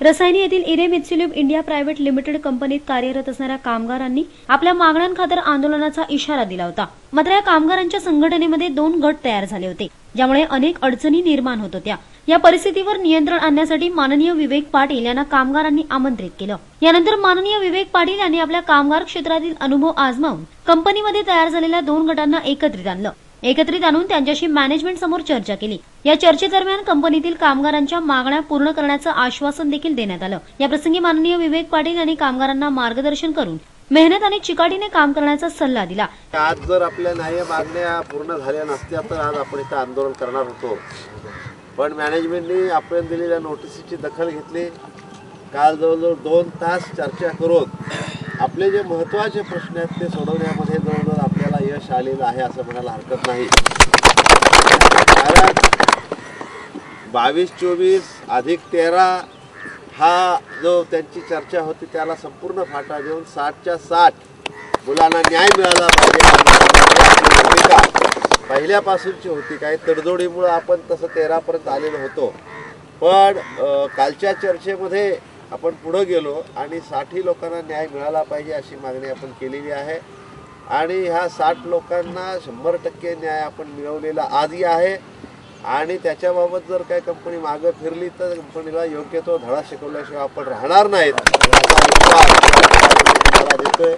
रसायनी येथील इरे मित्सुलिब India private limited कंपनीत कार्यरत असणाऱ्या कामगारांनी आपल्या मागण्यांखातर आंदोलनाचा इशारा दिला होता। मात्र या कामगारांच्या संघटनेमध्ये 2 गट तयार झाले होते, ज्यामुळे अनेक अडचणी निर्माण होत होत्या। या परिस्थितीवर नियंत्रण आणण्यासाठी माननीय विवेक पाटील यांना कामगारांनी आमंत्रित केलं। यानंतर माननीय विवेक पाटील यांनी आपल्या कामगार क्षेत्रातील अनुभव आजमावून कंपनीमध्ये तयार झालेल्या 2 गटांना एकत्रित आणलं। एकत्रित आणून त्यांच्याशी मॅनेजमेंट समोर चर्चा केली। या चर्चेदरम्यान कंपनीतील कामगारांच्या मागण्या पूर्ण करण्याचं आश्वासन देखील देण्यात आलं। या प्रसंगी माननीय विवेक पाटील यांनी कामगारांना मार्गदर्शन करून मेहनत आणि चिकाटीने काम करण्याचा सल्ला दिला। आज जर आपल्या न्याय मागण्या पूर्ण झाल्या नसत्या तर आज आपण इथं आंदोलन करणार होतो, पण मॅनेजमेंटने आपण दिलेल्या नोटिसीची दखल घेतली। काल जवळजवळ 2 तास चर्चा करून आपले जे महत्त्वाचे प्रश्न आहेत ते सोडवण्यामध्ये जवळजवळ आपल्याला यश आलेलं आहे असं म्हणायला हरकत नाही। कारण 22-24 अधिक 13 हा जो त्यांची चर्चा होती त्याला संपूर्ण फाटा देऊन 60च्या 60 मुलांना न्याय मिळाला पाहिजे भूमिका पहिल्यापासूनची होती। काही तडजोडीमुळे आपण तसं 13 पर्यंत आलेलो होतो, पण कालच्या चर्चेमध्ये आपण पुढे गेलो आणि 60 लोकांना न्याय मिळाला पाहिजे अशी मागणी आपण केलेली आहे। आणि ह्या 60 लोकांना 100% न्याय आपण मिळवलेला आजही आहे। आणि त्याच्याबाबत जर काही कंपनी मागे फिरली तर कंपनीला योग्य तो धडा शिकवल्याशिवाय आपण राहणार नाहीत असा देतोय।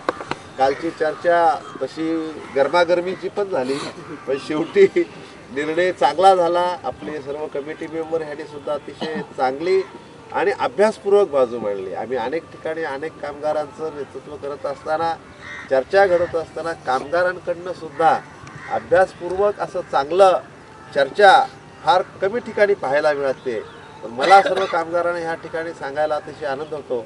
कालची चर्चा तशी गरमागरमीची पण झाली, पण शेवटी निर्णय चांगला झाला। आपले सर्व कमिटी मेंबर ह्यांनी सुद्धा अतिशय चांगली आणि अभ्यासपूर्वक बाजू मांडली। आम्ही अनेक ठिकाणी अनेक कामगारांचं नेतृत्व करत असताना, चर्चा घडत असताना कामगारांकडनं सुद्धा अभ्यासपूर्वक असं चांगलं चर्चा फार कमी ठिकाणी पाहायला मिळते। पण मला सर्व कामगारांना ह्या ठिकाणी सांगायला अतिशय आनंद होतो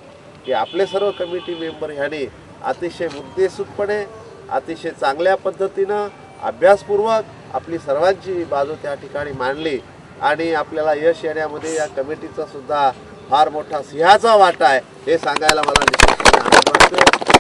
की आपले सर्व कमिटी मेंबर ह्यांनी अतिशय मुद्देसूदपणे अतिशय चांगल्या पद्धतीनं अभ्यासपूर्वक आपली सर्वांची बाजू त्या ठिकाणी मांडली आणि आपल्याला यश येण्यामध्ये या कमिटीचा सुद्धा फार मोठा सिंहाचा वाटा आहे हे सांगायला मला निश्चितपणे आनंद वाटतो।